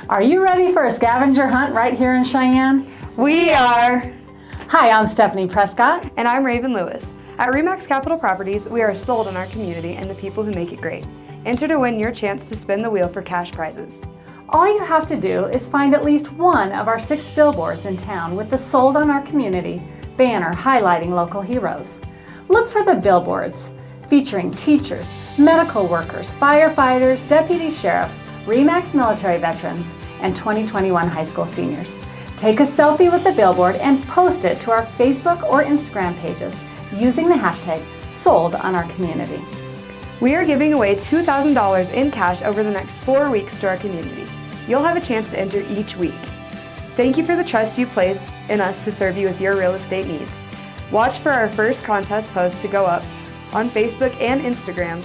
Are you ready for a scavenger hunt right here in Cheyenne? We are! Hi, I'm Stephanie Prescott. And I'm Raven Lewis. At REMAX Capital Properties, we are sold on our community and the people who make it great. Enter to win your chance to spin the wheel for cash prizes. All you have to do is find at least one of our 6 billboards in town with the Sold on Our Community banner highlighting local heroes. Look for the billboards featuring teachers, medical workers, firefighters, deputy sheriffs, REMAX military veterans, and 2021 high school seniors. Take a selfie with the billboard and post it to our Facebook or Instagram pages using the hashtag Sold on Our Community. We are giving away $2,000 in cash over the next 4 weeks to our community. You'll have a chance to enter each week. Thank you for the trust you place in us to serve you with your real estate needs. Watch for our first contest post to go up on Facebook and Instagram